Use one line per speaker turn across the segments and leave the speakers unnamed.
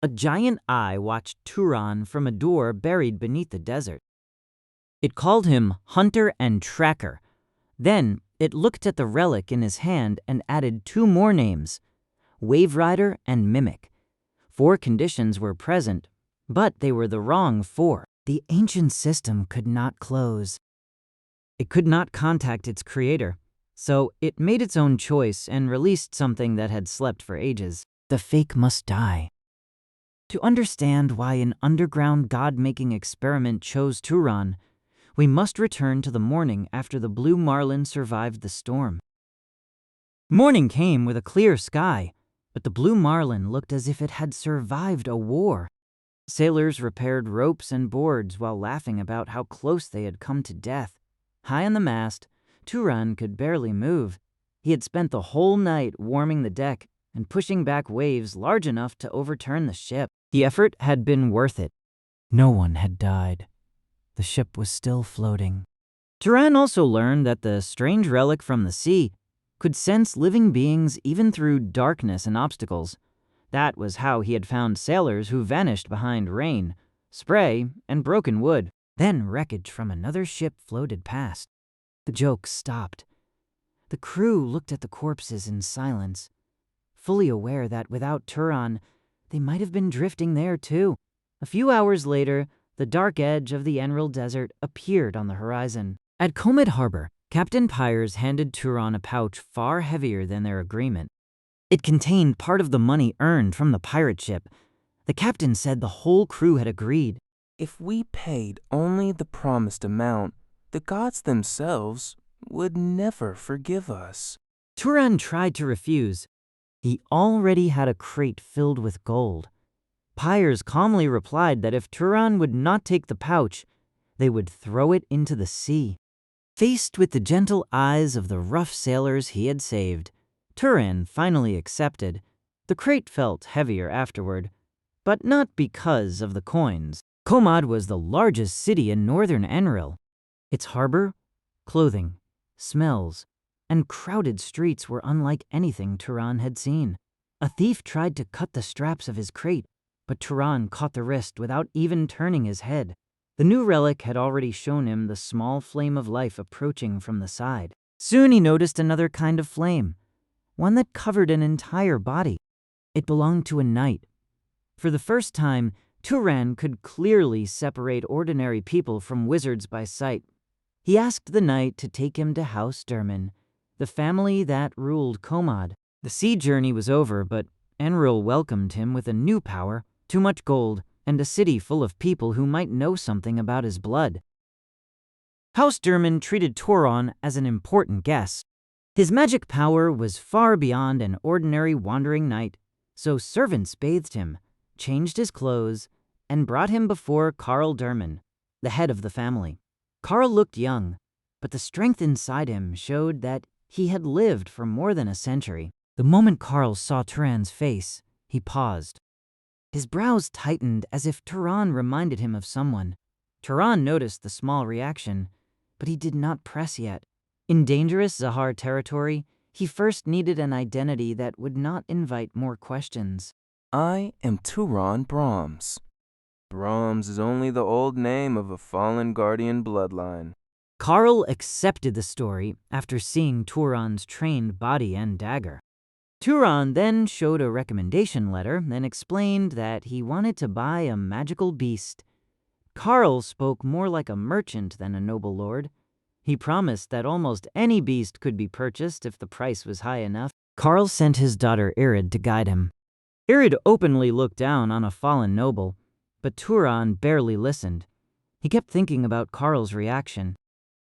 A giant eye watched Turan from a door buried beneath the desert. It called him Hunter and Tracker. Then it looked at the relic in his hand and added 2 more names, Wave Rider and Mimic. 4 conditions were present, but they were the wrong 4. The ancient system could not close. It could not contact its creator, so it made its own choice and released something that had slept for ages. The fake must die. To understand why an underground god-making experiment chose Turan, we must return to the morning after the blue marlin survived the storm. Morning came with a clear sky, but the blue marlin looked as if it had survived a war. Sailors repaired ropes and boards while laughing about how close they had come to death. High on the mast, Turan could barely move. He had spent the whole night warming the deck and pushing back waves large enough to overturn the ship. The effort had been worth it. No one had died. The ship was still floating. Turan also learned that the strange relic from the sea could sense living beings even through darkness and obstacles. That was how he had found sailors who vanished behind rain, spray, and broken wood. Then wreckage from another ship floated past. The joke stopped. The crew looked at the corpses in silence, fully aware that without Turan, they might have been drifting there too. A few hours later, the dark edge of the Enril desert appeared on the horizon. At Comet Harbor, Captain Pyers handed Turan a pouch far heavier than their agreement. It contained part of the money earned from the pirate ship. The captain said the whole crew had agreed.
If we paid only the promised amount, the gods themselves would never forgive us.
Turan tried to refuse. He already had a crate filled with gold. Pyers calmly replied that if Turan would not take the pouch, they would throw it into the sea. Faced with the gentle eyes of the rough sailors he had saved, Turan finally accepted. The crate felt heavier afterward, but not because of the coins. Komad was the largest city in northern Enril. Its harbor, clothing, smells, and crowded streets were unlike anything Turan had seen. A thief tried to cut the straps of his crate, but Turan caught the wrist without even turning his head. The new relic had already shown him the small flame of life approaching from the side. Soon he noticed another kind of flame, one that covered an entire body. It belonged to a knight. For the first time, Turan could clearly separate ordinary people from wizards by sight. He asked the knight to take him to House Dirmin, the family that ruled Komad. The sea journey was over, but Enril welcomed him with a new power, too much gold, and a city full of people who might know something about his blood. House Dirmin treated Turan as an important guest. His magic power was far beyond an ordinary wandering knight, so servants bathed him, changed his clothes, and brought him before Karl Dirmin, the head of the family. Karl looked young, but the strength inside him showed that he had lived for more than a century. The moment Karl saw Turan's face, he paused. His brows tightened as if Turan reminded him of someone. Turan noticed the small reaction, but he did not press yet. In dangerous Zahar territory, he first needed an identity that would not invite more questions.
I am Turan Brahms. Brahms is only the old name of a fallen guardian bloodline.
Karl accepted the story after seeing Turan's trained body and dagger. Turan then showed a recommendation letter and explained that he wanted to buy a magical beast. Karl spoke more like a merchant than a noble lord. He promised that almost any beast could be purchased if the price was high enough. Karl sent his daughter Irid to guide him. Irid openly looked down on a fallen noble, but Turan barely listened. He kept thinking about Karl's reaction.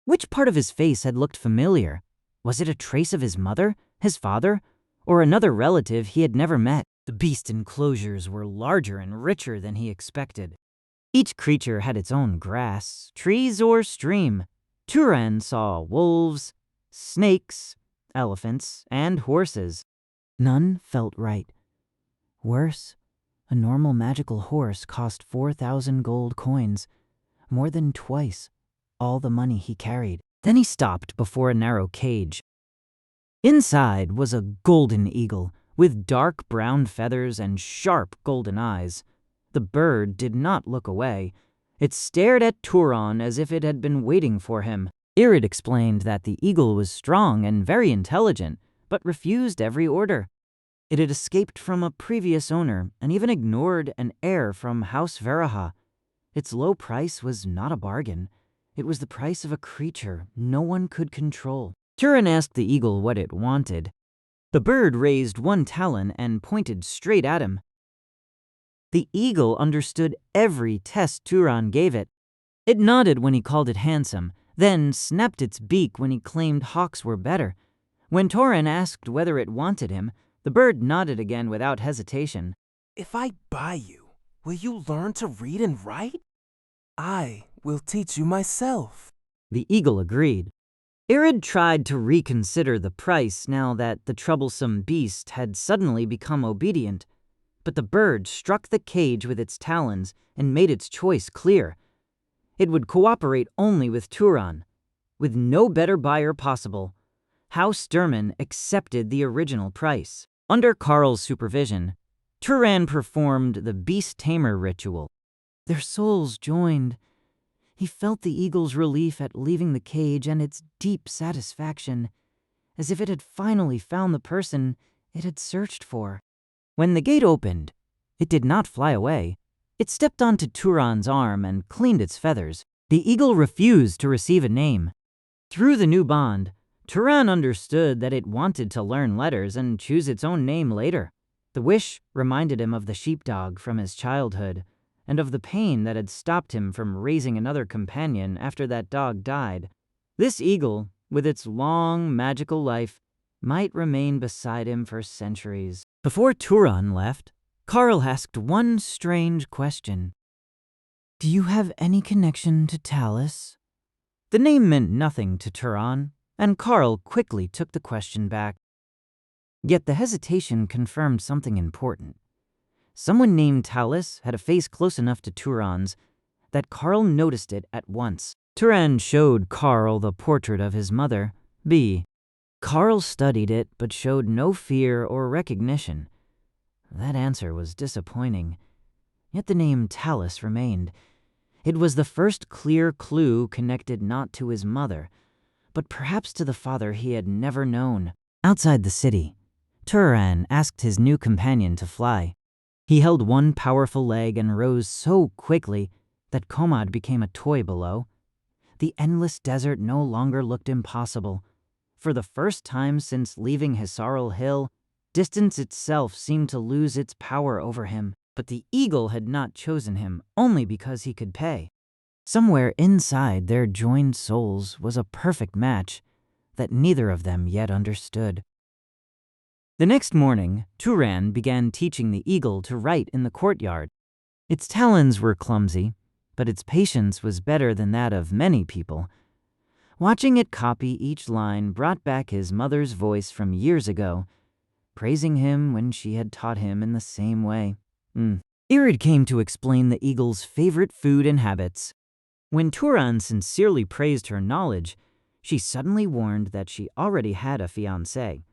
Which part of his face had looked familiar? Was it a trace of his mother, his father, or another relative he had never met? The beast enclosures were larger and richer than he expected. Each creature had its own grass, trees, or stream. Turan saw wolves, snakes, elephants, and horses. None felt right. Worse, a normal magical horse cost 4,000 gold coins, more than twice all the money he carried. Then he stopped before a narrow cage. Inside was a golden eagle with dark brown feathers and sharp golden eyes. The bird did not look away. It stared at Turan as if it had been waiting for him. Irid explained that the eagle was strong and very intelligent, but refused every order. It had escaped from a previous owner and even ignored an heir from House Veraha. Its low price was not a bargain. It was the price of a creature no one could control. Turan asked the eagle what it wanted. The bird raised one talon and pointed straight at him. The eagle understood every test Turan gave it. It nodded when he called it handsome, then snapped its beak when he claimed hawks were better. When Turan asked whether it wanted him, the bird nodded again without hesitation.
If I buy you, will you learn to read and write? I will teach you myself.
The eagle agreed. Irid tried to reconsider the price now that the troublesome beast had suddenly become obedient, but the bird struck the cage with its talons and made its choice clear. It would cooperate only with Turan. With no better buyer possible, House Dirmin accepted the original price. Under Karl's supervision, Turan performed the beast tamer ritual. Their souls joined. He felt the eagle's relief at leaving the cage and its deep satisfaction, as if it had finally found the person it had searched for. When the gate opened, it did not fly away. It stepped onto Turan's arm and cleaned its feathers. The eagle refused to receive a name. Through the new bond, Turan understood that it wanted to learn letters and choose its own name later. The wish reminded him of the sheepdog from his childhood, and of the pain that had stopped him from raising another companion after that dog died. This eagle, with its long, magical life, might remain beside him for centuries. Before Turan left, Karl asked one strange question. "Do you have any connection to Talis?" The name meant nothing to Turan, and Karl quickly took the question back. Yet the hesitation confirmed something important. Someone named Talis had a face close enough to Turan's that Karl noticed it at once. Turan showed Karl the portrait of his mother, B. Karl studied it but showed no fear or recognition. That answer was disappointing. Yet the name Talis remained. It was the first clear clue connected not to his mother, but perhaps to the father he had never known. Outside the city, Turan asked his new companion to fly. He held one powerful leg and rose so quickly that Komad became a toy below. The endless desert no longer looked impossible. For the first time since leaving Hisaril Hill, distance itself seemed to lose its power over him. But the eagle had not chosen him only because he could pay. Somewhere inside their joined souls was a perfect match that neither of them yet understood. The next morning, Turan began teaching the eagle to write in the courtyard. Its talons were clumsy, but its patience was better than that of many people. Watching it copy each line brought back his mother's voice from years ago, praising him when she had taught him in the same way. Irid came to explain the eagle's favorite food and habits. When Turan sincerely praised her knowledge, she suddenly warned that she already had a fiancé.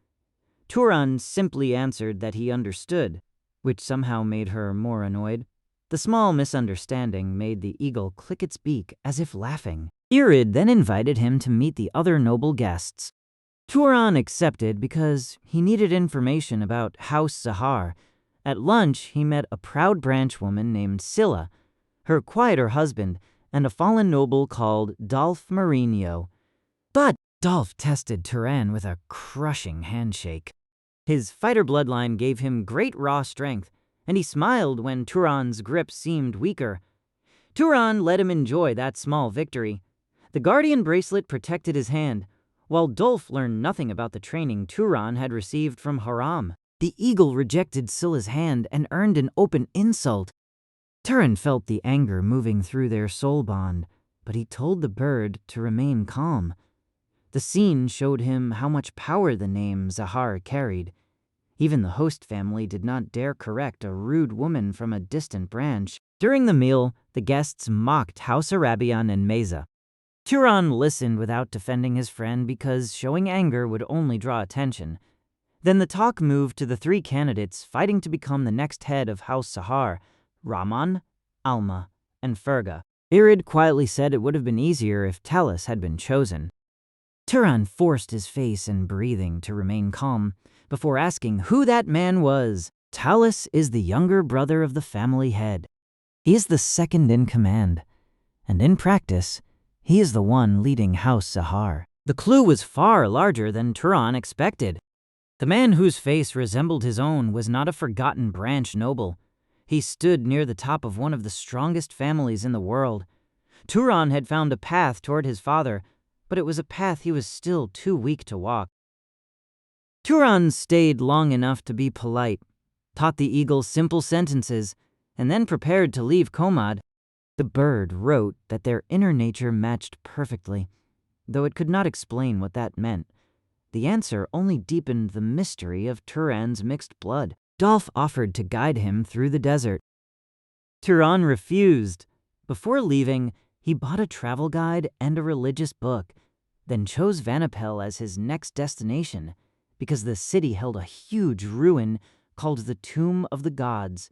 Turan simply answered that he understood, which somehow made her more annoyed. The small misunderstanding made the eagle click its beak as if laughing. Irid then invited him to meet the other noble guests. Turan accepted because he needed information about House Zahar. At lunch, he met a proud branch woman named Scylla, her quieter husband, and a fallen noble called Dolph Marinho. But Dolph tested Turan with a crushing handshake. His fighter bloodline gave him great raw strength, and he smiled when Turan's grip seemed weaker. Turan let him enjoy that small victory. The guardian bracelet protected his hand, while Dolph learned nothing about the training Turan had received from Haram. The eagle rejected Scylla's hand and earned an open insult. Turan felt the anger moving through their soul bond, but he told the bird to remain calm. The scene showed him how much power the name Zahar carried. Even the host family did not dare correct a rude woman from a distant branch. During the meal, the guests mocked House Arabian and Meza. Turan listened without defending his friend because showing anger would only draw attention. Then the talk moved to the 3 candidates fighting to become the next head of House Zahar: Rahman, Alma, and Ferga. Irid quietly said it would have been easier if Talis had been chosen. Turan forced his face and breathing to remain calm before asking who that man was. Talis is the younger brother of the family head. He is the second in command, and in practice, he is the one leading House Zahar. The clue was far larger than Turan expected. The man whose face resembled his own was not a forgotten branch noble. He stood near the top of one of the strongest families in the world. Turan had found a path toward his father, but it was a path he was still too weak to walk. Turan stayed long enough to be polite, taught the eagle simple sentences, and then prepared to leave Komad. The bird wrote that their inner nature matched perfectly, though it could not explain what that meant. The answer only deepened the mystery of Turan's mixed blood. Dolph offered to guide him through the desert. Turan refused. Before leaving, he bought a travel guide and a religious book, then chose Vanapel as his next destination because the city held a huge ruin called the Tomb of the Gods.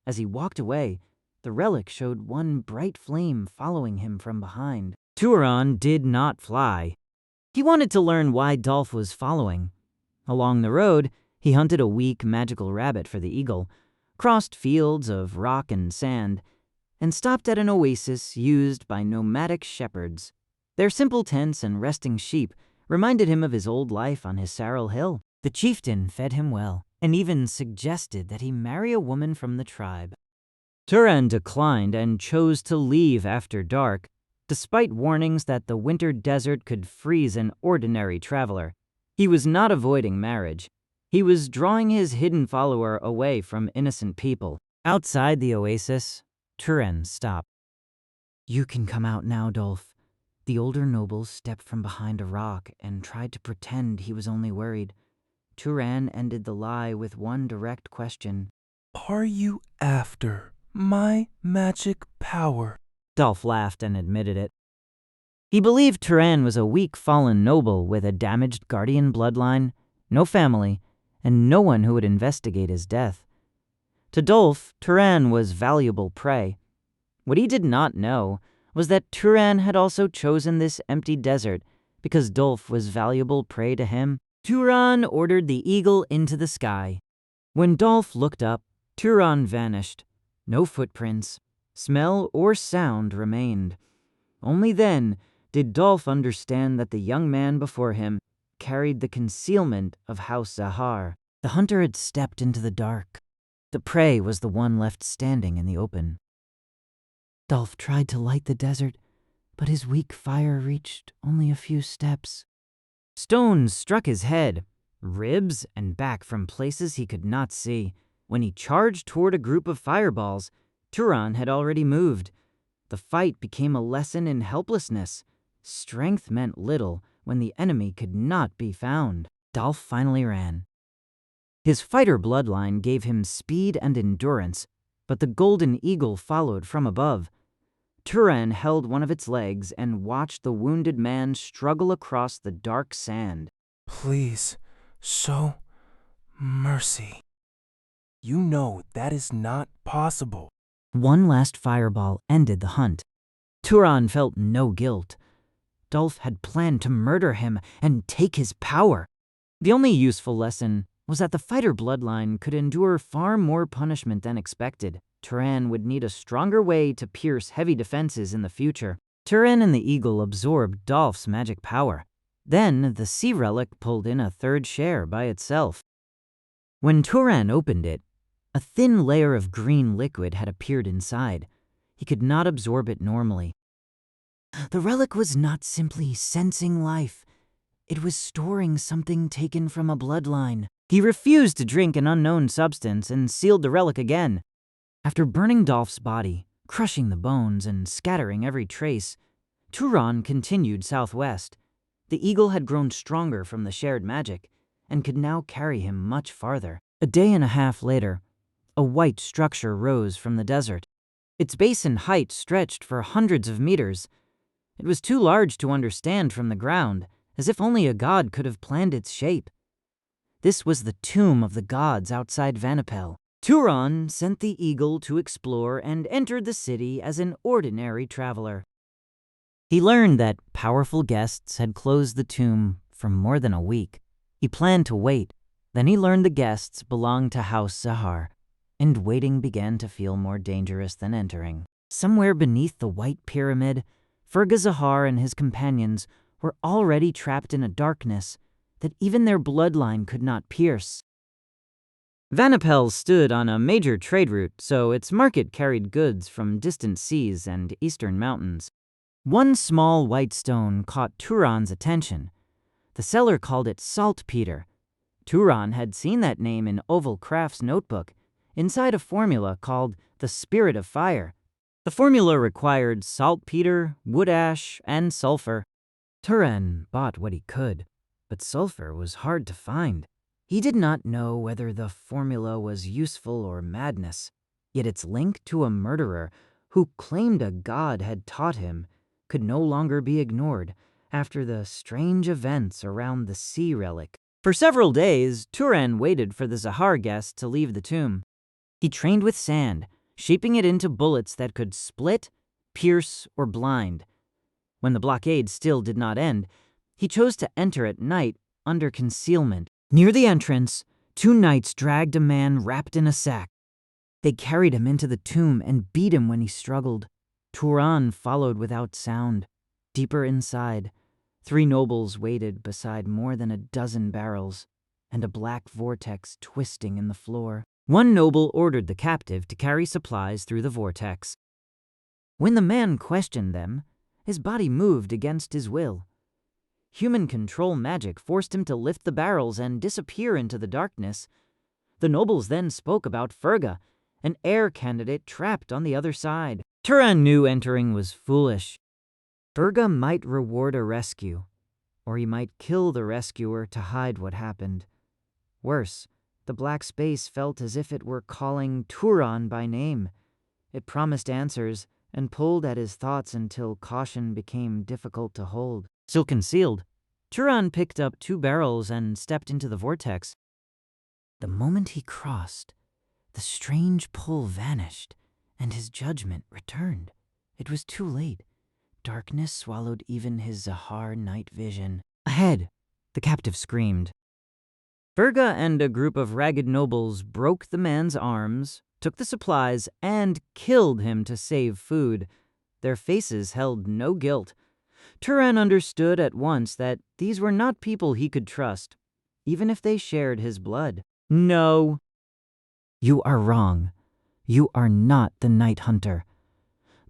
As he walked away, the relic showed one bright flame following him from behind. Turan did not fly. He wanted to learn why Dolph was following. Along the road, he hunted a weak magical rabbit for the eagle, crossed fields of rock and sand, and stopped at an oasis used by nomadic shepherds. Their simple tents and resting sheep reminded him of his old life on Hisaril Hill. The chieftain fed him well, and even suggested that he marry a woman from the tribe. Turan declined and chose to leave after dark, despite warnings that the winter desert could freeze an ordinary traveler. He was not avoiding marriage. He was drawing his hidden follower away from innocent people. Outside the oasis, Turan stopped. "You can come out now, Dolph." The older noble stepped from behind a rock and tried to pretend he was only worried. Turan ended the lie with one direct question.
"Are you after my magic power?"
Dolph laughed and admitted it. He believed Turan was a weak fallen noble with a damaged guardian bloodline, no family, and no one who would investigate his death. To Dolph, Turan was valuable prey. What he did not know was that Turan had also chosen this empty desert because Dolph was valuable prey to him. Turan ordered the eagle into the sky. When Dolph looked up, Turan vanished. No footprints, smell, or sound remained. Only then did Dolph understand that the young man before him carried the concealment of House Zahar. The hunter had stepped into the dark. The prey was the one left standing in the open. Dolph tried to light the desert, but his weak fire reached only a few steps. Stones struck his head, ribs, and back from places he could not see. When he charged toward a group of fireballs, Turan had already moved. The fight became a lesson in helplessness. Strength meant little when the enemy could not be found. Dolph finally ran. His fighter bloodline gave him speed and endurance, but the golden eagle followed from above. Turan held one of its legs and watched the wounded man struggle across the dark sand.
"Please, show mercy. You know that is not possible."
One last fireball ended the hunt. Turan felt no guilt. Dolph had planned to murder him and take his power. The only useful lesson was that the fighter bloodline could endure far more punishment than expected. Turan would need a stronger way to pierce heavy defenses in the future. Turan and the eagle absorbed Dolph's magic power. Then the sea relic pulled in a third share by itself. When Turan opened it, a thin layer of green liquid had appeared inside. He could not absorb it normally. The relic was not simply sensing life. It was storing something taken from a bloodline. He refused to drink an unknown substance and sealed the relic again. After burning Dolph's body, crushing the bones, and scattering every trace, Turan continued southwest. The eagle had grown stronger from the shared magic and could now carry him much farther. A day and a half later, a white structure rose from the desert. Its base and height stretched for hundreds of meters. It was too large to understand from the ground, as if only a god could have planned its shape. This was the tomb of the gods outside Vanapel. Turan sent the eagle to explore and entered the city as an ordinary traveler. He learned that powerful guests had closed the tomb for more than a week. He planned to wait. Then he learned the guests belonged to House Zahar, and waiting began to feel more dangerous than entering. Somewhere beneath the White Pyramid, Ferga Zahar and his companions were already trapped in a darkness that even their bloodline could not pierce. Vanapel stood on a major trade route, so its market carried goods from distant seas and eastern mountains. One small white stone caught Turan's attention. The seller called it saltpeter. Turan had seen that name in Oval Craft's notebook, inside a formula called the Spirit of Fire. The formula required saltpeter, wood ash, and sulfur. Turan bought what he could, but sulfur was hard to find. He did not know whether the formula was useful or madness, yet its link to a murderer who claimed a god had taught him could no longer be ignored after the strange events around the sea relic. For several days, Turan waited for the Zahar guest to leave the tomb. He trained with sand, shaping it into bullets that could split, pierce, or blind. When the blockade still did not end, he chose to enter at night under concealment. Near the entrance, 2 knights dragged a man wrapped in a sack. They carried him into the tomb and beat him when he struggled. Turan followed without sound. Deeper inside, 3 nobles waited beside more than a dozen barrels and a black vortex twisting in the floor. One noble ordered the captive to carry supplies through the vortex. When the man questioned them, his body moved against his will. Human control magic forced him to lift the barrels and disappear into the darkness. The nobles then spoke about Ferga, an heir candidate trapped on the other side. Turan knew entering was foolish. Ferga might reward a rescue, or he might kill the rescuer to hide what happened. Worse, the black space felt as if it were calling Turan by name. It promised answers and pulled at his thoughts until caution became difficult to hold. Still concealed, Turan picked up 2 barrels and stepped into the vortex. The moment he crossed, the strange pull vanished, and his judgment returned. It was too late. Darkness swallowed even his Zahar night vision. Ahead, the captive screamed. Ferga and a group of ragged nobles broke the man's arms, took the supplies, and killed him to save food. Their faces held no guilt. Turan understood at once that these were not people he could trust, even if they shared his blood. No. You are wrong. You are not the Night Hunter.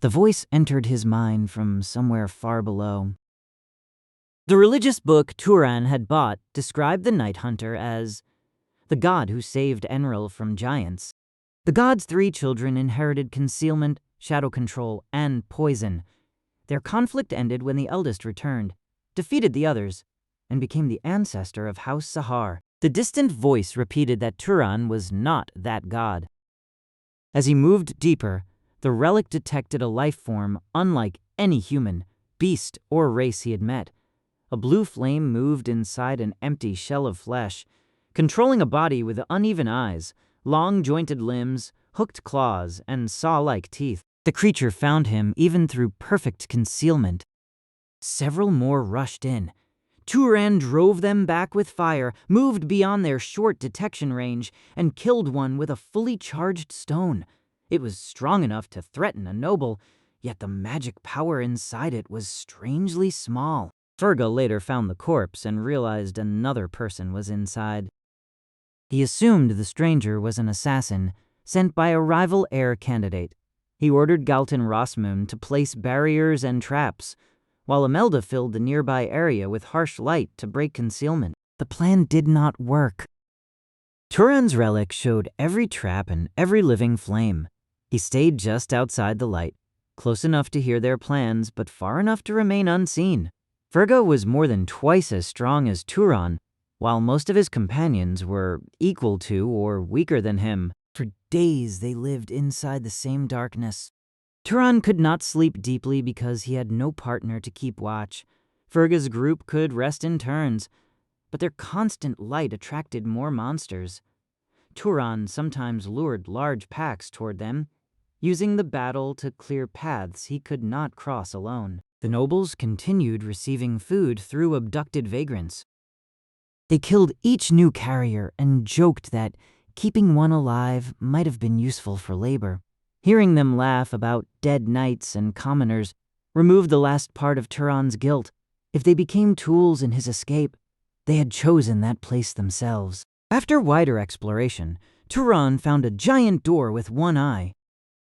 The voice entered his mind from somewhere far below. The religious book Turan had bought described the Night Hunter as the god who saved Enril from giants. The god's 3 children inherited concealment, shadow control, and poison. Their conflict ended when the eldest returned, defeated the others, and became the ancestor of House Zahar. The distant voice repeated that Turan was not that god. As he moved deeper, the relic detected a life form unlike any human, beast, or race he had met. A blue flame moved inside an empty shell of flesh, controlling a body with uneven eyes, long jointed limbs, hooked claws, and saw-like teeth. The creature found him even through perfect concealment. Several more rushed in. Turan drove them back with fire, moved beyond their short detection range, and killed one with a fully charged stone. It was strong enough to threaten a noble, yet the magic power inside it was strangely small. Ferga later found the corpse and realized another person was inside. He assumed the stranger was an assassin, sent by a rival heir candidate. He ordered Galton Rosmoon to place barriers and traps, while Imelda filled the nearby area with harsh light to break concealment. The plan did not work. Turan's relic showed every trap and every living flame. He stayed just outside the light, close enough to hear their plans, but far enough to remain unseen. Ferga was more than twice as strong as Turan, while most of his companions were equal to or weaker than him. For days they lived inside the same darkness. Turan could not sleep deeply because he had no partner to keep watch. Ferga's group could rest in turns, but their constant light attracted more monsters. Turan sometimes lured large packs toward them, using the battle to clear paths he could not cross alone. The nobles continued receiving food through abducted vagrants. They killed each new carrier and joked that keeping one alive might have been useful for labor. Hearing them laugh about dead knights and commoners removed the last part of Turan's guilt. If they became tools in his escape, they had chosen that place themselves. After wider exploration, Turan found a giant door with one eye.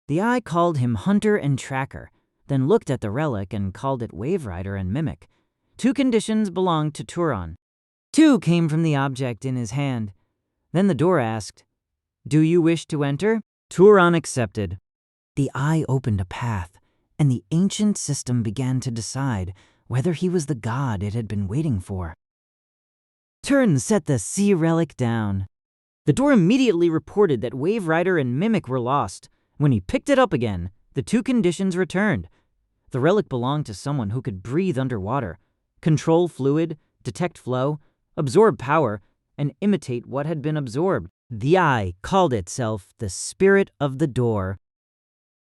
The eye called him Hunter and Tracker, then looked at the relic and called it Wave Rider and Mimic. 2 conditions belonged to Turan. 2 came from the object in his hand. Then the door asked, "Do you wish to enter?" Turan accepted. The eye opened a path, and the ancient system began to decide whether he was the god it had been waiting for. Turan set the sea relic down. The door immediately reported that Wave Rider and Mimic were lost. When he picked it up again, the 2 conditions returned. The relic belonged to someone who could breathe underwater, control fluid, detect flow, absorb power, and imitate what had been absorbed. The eye called itself the Spirit of the Door.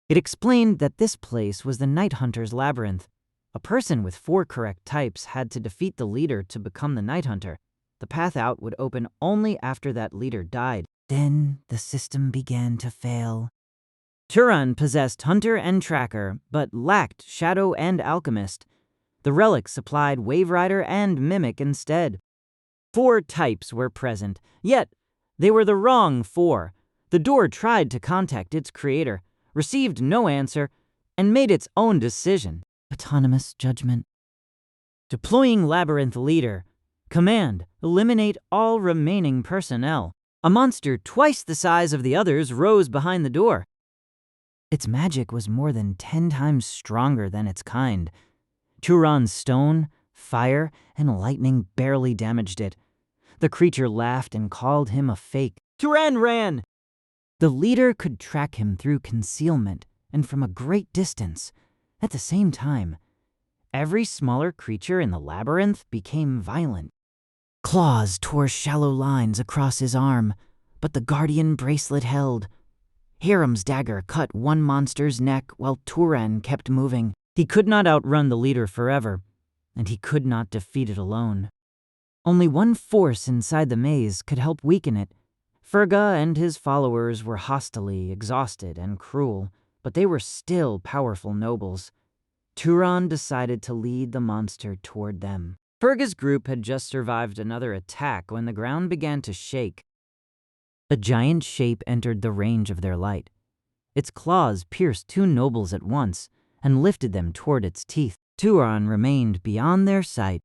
It explained that this place was the Night Hunter's labyrinth. A person with 4 correct types had to defeat the leader to become the Night Hunter. The path out would open only after that leader died. Then the system began to fail. Turan possessed Hunter and Tracker, but lacked Shadow and Alchemist. The relic supplied Wave Rider and Mimic instead. 4 types were present, yet they were the wrong 4. The door tried to contact its creator, received no answer, and made its own decision. Autonomous judgment. Deploying Labyrinth Leader. Command: eliminate all remaining personnel. A monster twice the size of the others rose behind the door. Its magic was more than 10 times stronger than its kind. Turan's stone, fire, and lightning barely damaged it. The creature laughed and called him a fake. Turan ran! The leader could track him through concealment and from a great distance. At the same time, every smaller creature in the labyrinth became violent. Claws tore shallow lines across his arm, but the guardian bracelet held. Hiram's dagger cut one monster's neck while Turan kept moving. He could not outrun the leader forever, and he could not defeat it alone. Only one force inside the maze could help weaken it. Ferga and his followers were hostily, exhausted, and cruel, but they were still powerful nobles. Turan decided to lead the monster toward them. Ferga's group had just survived another attack when the ground began to shake. A giant shape entered the range of their light. Its claws pierced 2 nobles at once and lifted them toward its teeth. Turan remained beyond their sight.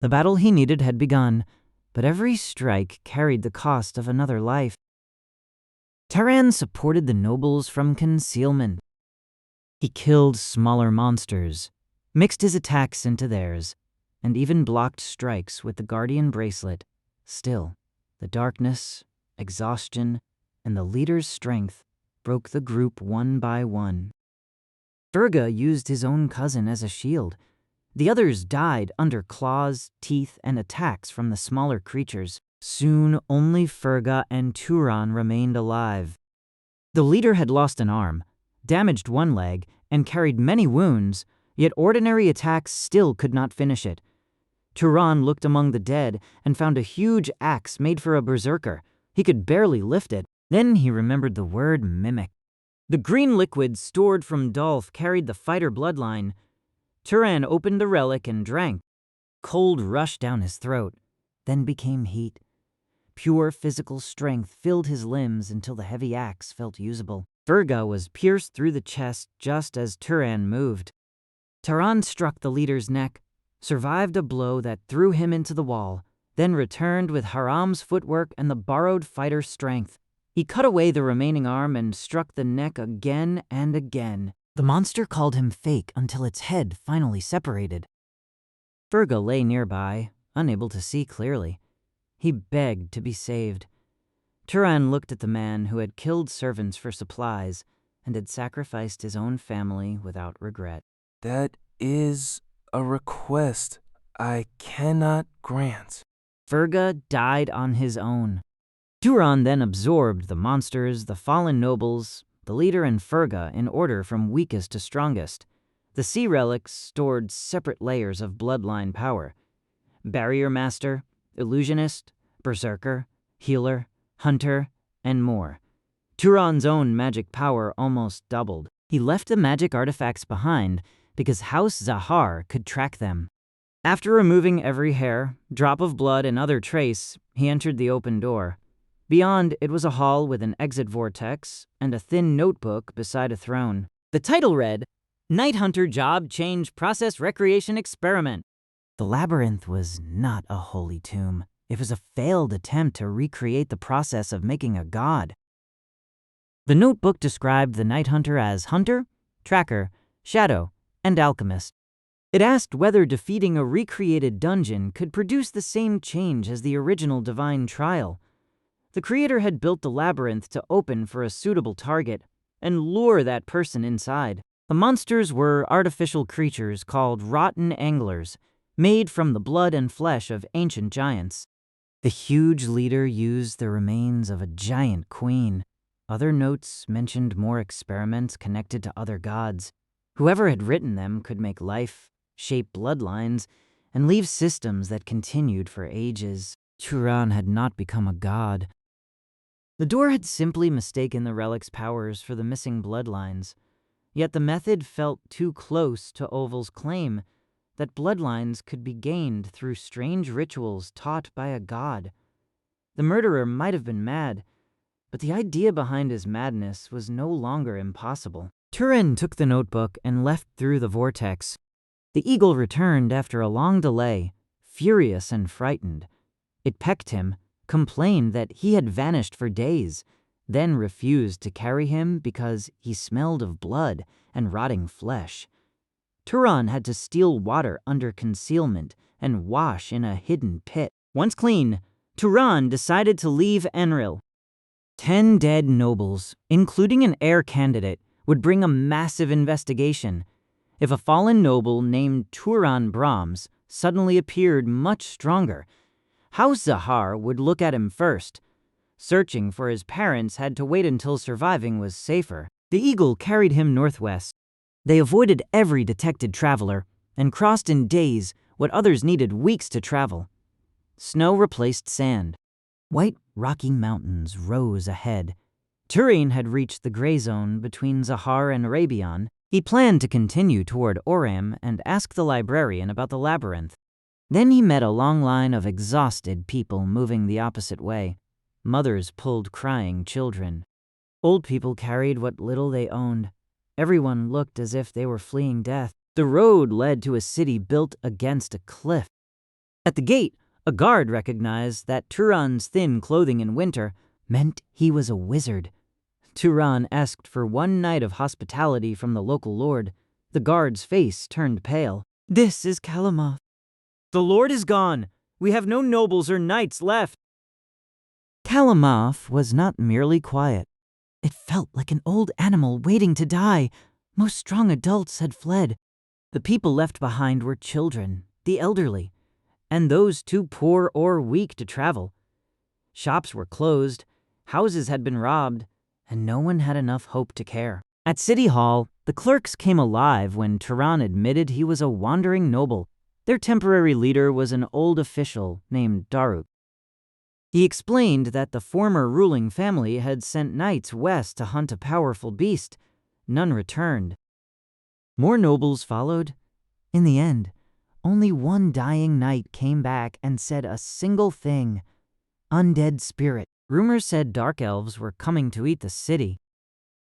The battle he needed had begun, but every strike carried the cost of another life. Turan supported the nobles from concealment. He killed smaller monsters, mixed his attacks into theirs, and even blocked strikes with the guardian bracelet. Still, the darkness, exhaustion, and the leader's strength broke the group one by one. Ferga used his own cousin as a shield. The others died under claws, teeth, and attacks from the smaller creatures. Soon, only Ferga and Turan remained alive. The leader had lost an arm, damaged one leg, and carried many wounds, yet ordinary attacks still could not finish it. Turan looked among the dead and found a huge axe made for a berserker. He could barely lift it. Then he remembered the word mimic. The green liquid stored from Dolph carried the fighter bloodline. Turan opened the relic and drank. Cold rushed down his throat, then became heat. Pure physical strength filled his limbs until the heavy axe felt usable. Ferga was pierced through the chest just as Turan moved. Turan struck the leader's neck, survived a blow that threw him into the wall, then returned with Haram's footwork and the borrowed fighter's strength. He cut away the remaining arm and struck the neck again and again. The monster called him fake until its head finally separated. Ferga lay nearby, unable to see clearly. He begged to be saved. Turan looked at the man who had killed servants for supplies and had sacrificed his own family without regret.
That is a request I cannot grant.
Ferga died on his own. Turan then absorbed the monsters, the fallen nobles, the leader, and Ferga in order from weakest to strongest. The sea relics stored separate layers of bloodline power: barrier master, illusionist, berserker, healer, hunter, and more. Turan's own magic power almost doubled. He left the magic artifacts behind because House Zahar could track them. After removing every hair, drop of blood, and other trace, he entered the open door. Beyond, it was a hall with an exit vortex and a thin notebook beside a throne. The title read, Night Hunter Job Change Process Recreation Experiment. The labyrinth was not a holy tomb. It was a failed attempt to recreate the process of making a god. The notebook described the Night Hunter as hunter, tracker, shadow, and alchemist. It asked whether defeating a recreated dungeon could produce the same change as the original divine trial. The creator had built the labyrinth to open for a suitable target and lure that person inside. The monsters were artificial creatures called rotten anglers, made from the blood and flesh of ancient giants. The huge leader used the remains of a giant queen. Other notes mentioned more experiments connected to other gods. Whoever had written them could make life, shape bloodlines, and leave systems that continued for ages. Turan had not become a god. The door had simply mistaken the relic's powers for the missing bloodlines. Yet the method felt too close to Oval's claim that bloodlines could be gained through strange rituals taught by a god. The murderer might have been mad, but the idea behind his madness was no longer impossible. Turan took the notebook and left through the vortex. The eagle returned after a long delay, furious and frightened. It pecked him, complained that he had vanished for days, then refused to carry him because he smelled of blood and rotting flesh. Turan had to steal water under concealment and wash in a hidden pit. Once clean, Turan decided to leave Enril. 10 dead nobles, including an heir candidate, would bring a massive investigation. If a fallen noble named Turan Brahms suddenly appeared much stronger, House Zahar would look at him first. Searching for his parents had to wait until surviving was safer. The eagle carried him northwest. They avoided every detected traveler and crossed in days what others needed weeks to travel. Snow replaced sand. White rocky mountains rose ahead. Turan had reached the gray zone between Zahar and Arabian. He planned to continue toward Oram and ask the librarian about the labyrinth. Then he met a long line of exhausted people moving the opposite way. Mothers pulled crying children. Old people carried what little they owned. Everyone looked as if they were fleeing death. The road led to a city built against a cliff. At the gate, a guard recognized that Turan's thin clothing in winter meant he was a wizard. Turan asked for one night of hospitality from the local lord. The guard's face turned pale. This is Kalamaf. The lord is gone. We have no nobles or knights left. Kalamaf was not merely quiet. It felt like an old animal waiting to die. Most strong adults had fled. The people left behind were children, the elderly, and those too poor or weak to travel. Shops were closed, houses had been robbed, and no one had enough hope to care. At City Hall, the clerks came alive when Turan admitted he was a wandering noble. Their temporary leader was an old official named Daruk. He explained that the former ruling family had sent knights west to hunt a powerful beast. None returned. More nobles followed. In the end, only one dying knight came back and said a single thing: Undead Spirit. Rumors said dark elves were coming to eat the city.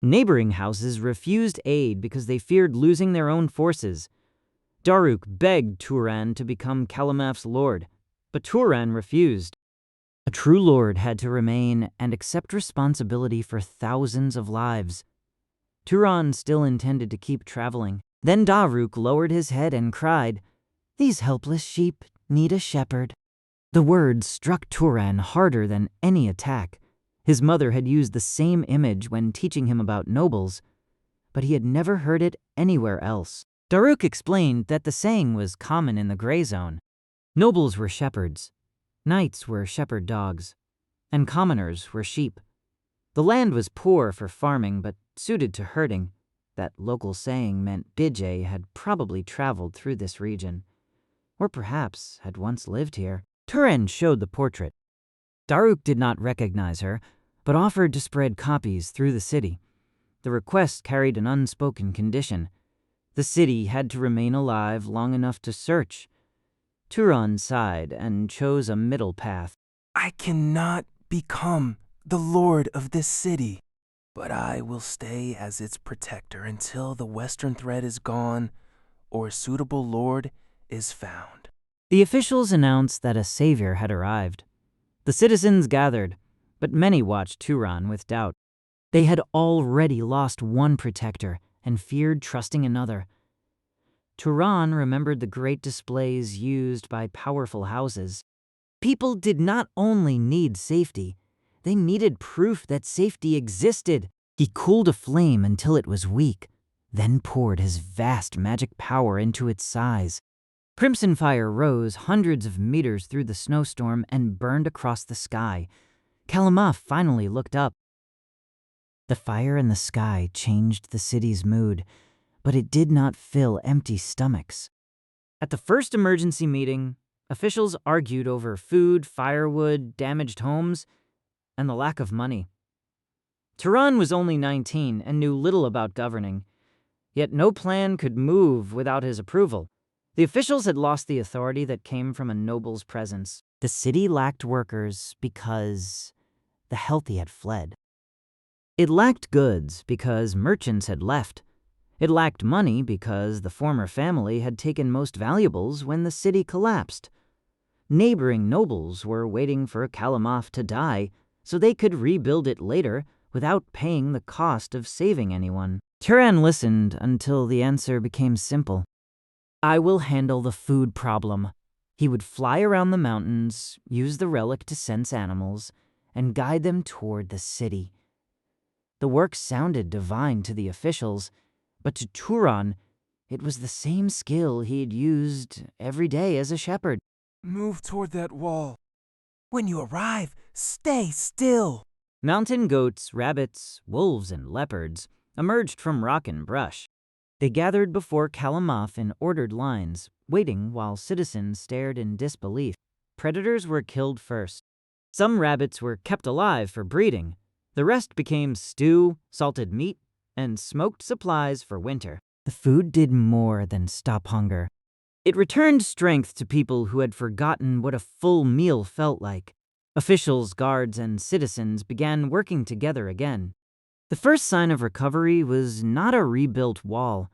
Neighboring houses refused aid because they feared losing their own forces. Daruk begged Turan to become Kalamaf's lord, but Turan refused. A true lord had to remain and accept responsibility for thousands of lives. Turan still intended to keep traveling. Then Daruk lowered his head and cried, "These helpless sheep need a shepherd." The words struck Turan harder than any attack. His mother had used the same image when teaching him about nobles, but he had never heard it anywhere else. Daruk explained that the saying was common in the gray zone. Nobles were shepherds. Knights were shepherd dogs, and commoners were sheep. The land was poor for farming but suited to herding. That local saying meant Bijay had probably traveled through this region, or perhaps had once lived here. Turan showed the portrait. Daruk did not recognize her, but offered to spread copies through the city. The request carried an unspoken condition. The city had to remain alive long enough to search. Turan sighed and chose a middle path.
I cannot become the lord of this city, but I will stay as its protector until the western thread is gone or a suitable lord is found.
The officials announced that a savior had arrived. The citizens gathered, but many watched Turan with doubt. They had already lost one protector and feared trusting another. Turan remembered the great displays used by powerful houses. People did not only need safety, they needed proof that safety existed. He cooled a flame until it was weak, then poured his vast magic power into its size. Crimson fire rose hundreds of meters through the snowstorm and burned across the sky. Kalamaf finally looked up. The fire in the sky changed the city's mood, but it did not fill empty stomachs. At the first emergency meeting, officials argued over food, firewood, damaged homes, and the lack of money. Turan was only 19 and knew little about governing, yet no plan could move without his approval. The officials had lost the authority that came from a noble's presence. The city lacked workers because the healthy had fled. It lacked goods because merchants had left. It lacked money because the former family had taken most valuables when the city collapsed. Neighboring nobles were waiting for Kalamaf to die so they could rebuild it later without paying the cost of saving anyone. Turan listened until the answer became simple. I will handle the food problem. He would fly around the mountains, use the relic to sense animals, and guide them toward the city. The work sounded divine to the officials, but to Turan, it was the same skill he had used every day as a shepherd.
Move toward that wall. When you arrive, stay still.
Mountain goats, rabbits, wolves, and leopards emerged from rock and brush. They gathered before Kalamaf in ordered lines, waiting while citizens stared in disbelief. Predators were killed first. Some rabbits were kept alive for breeding. The rest became stew, salted meat, and smoked supplies for winter. The food did more than stop hunger. It returned strength to people who had forgotten what a full meal felt like. Officials, guards, and citizens began working together again. The first sign of recovery was not a rebuilt wall.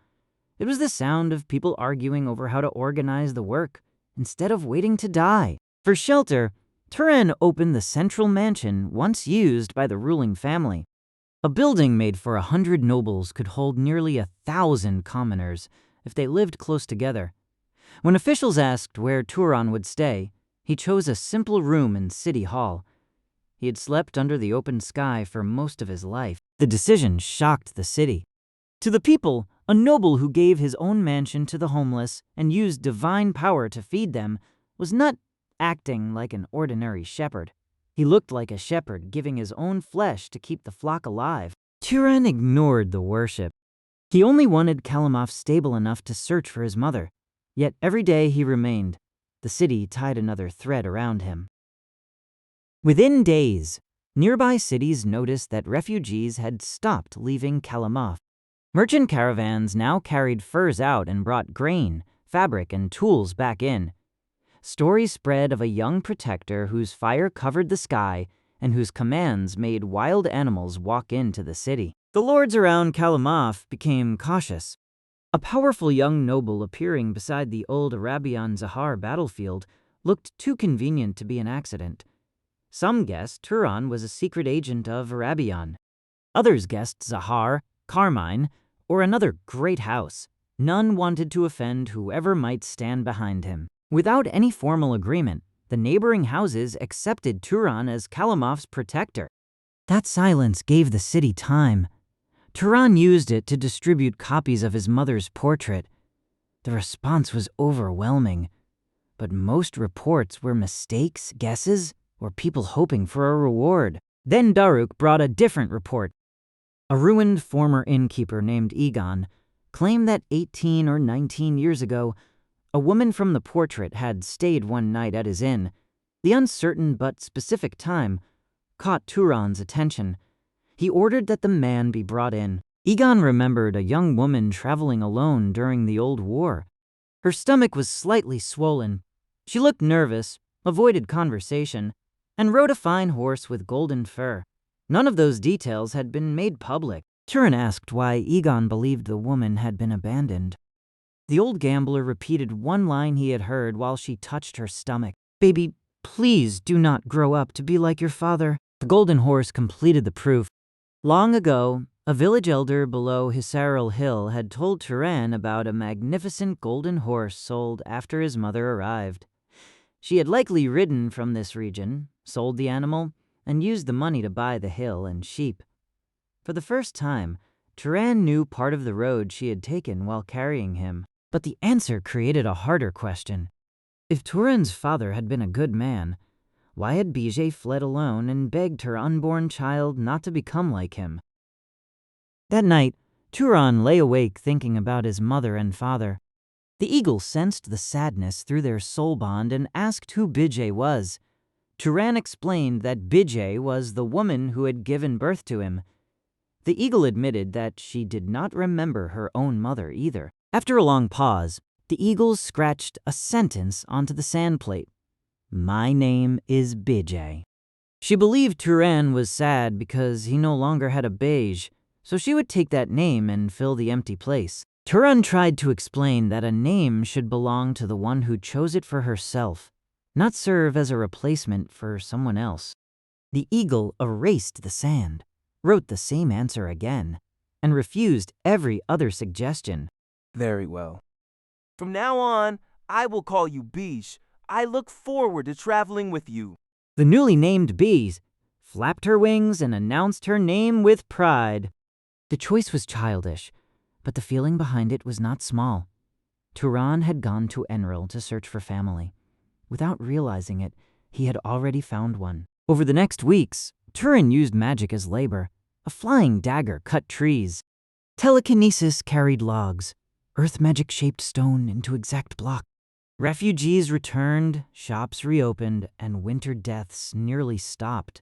It was the sound of people arguing over how to organize the work, instead of waiting to die. For shelter, Turan opened the central mansion once used by the ruling family. A building made for 100 nobles could hold nearly 1,000 commoners if they lived close together. When officials asked where Turan would stay, he chose a simple room in City Hall. He had slept under the open sky for most of his life. The decision shocked the city. To the people, a noble who gave his own mansion to the homeless and used divine power to feed them was not acting like an ordinary shepherd. He looked like a shepherd giving his own flesh to keep the flock alive. Turan ignored the worship. He only wanted Kalamaf stable enough to search for his mother. Yet every day he remained. The city tied another thread around him. Within days, nearby cities noticed that refugees had stopped leaving Kalamaf. Merchant caravans now carried furs out and brought grain, fabric, and tools back in. Stories spread of a young protector whose fire covered the sky and whose commands made wild animals walk into the city. The lords around Kalamaf became cautious. A powerful young noble appearing beside the old Talis Zahar battlefield looked too convenient to be an accident. Some guessed Turan was a secret agent of Arabian. Others guessed Zahar, Carmine, or another great house. None wanted to offend whoever might stand behind him. Without any formal agreement, the neighboring houses accepted Turan as Kalamaf's protector. That silence gave the city time. Turan used it to distribute copies of his mother's portrait. The response was overwhelming. but most reports were mistakes, guesses, or people hoping for a reward. Then Daruk brought a different report. A ruined former innkeeper named Egon claimed that 18 or 19 years ago, a woman from the portrait had stayed one night at his inn. The uncertain but specific time caught Turan's attention. He ordered that the man be brought in. Egon remembered a young woman traveling alone during the old war. Her stomach was slightly swollen. She looked nervous, avoided conversation, and rode a fine horse with golden fur. None of those details had been made public. Turan asked why Egon believed the woman had been abandoned. The old gambler repeated one line he had heard while she touched her stomach. "Baby, please do not grow up to be like your father." The golden horse completed the proof. Long ago, a village elder below Hisaril Hill had told Turan about a magnificent golden horse sold after his mother arrived. She had likely ridden from this region, sold the animal, and used the money to buy the hill and sheep. For the first time, Turan knew part of the road she had taken while carrying him. But the answer created a harder question. If Turan's father had been a good man, why had Bijay fled alone and begged her unborn child not to become like him? That night, Turan lay awake thinking about his mother and father. The eagle sensed the sadness through their soul bond and asked who Bijay was. Turan explained that Bijay was the woman who had given birth to him. The eagle admitted that she did not remember her own mother either. After a long pause, the eagle scratched a sentence onto the sand plate. "My name is Bijay." She believed Turan was sad because he no longer had a beige, so she would take that name and fill the empty place. Turan tried to explain that a name should belong to the one who chose it for herself, not serve as a replacement for someone else. The eagle erased the sand, wrote the same answer again, and refused every other suggestion.
Very well. From now on, I will call you Bij. I look forward to traveling with you.
The newly named Bij flapped her wings and announced her name with pride. The choice was childish, but the feeling behind it was not small. Turan had gone to Enril to search for family. Without realizing it, he had already found one. Over the next weeks, Turan used magic as labor. A flying dagger cut trees. Telekinesis carried logs. Earth magic shaped stone into exact block. Refugees returned, shops reopened, and winter deaths nearly stopped.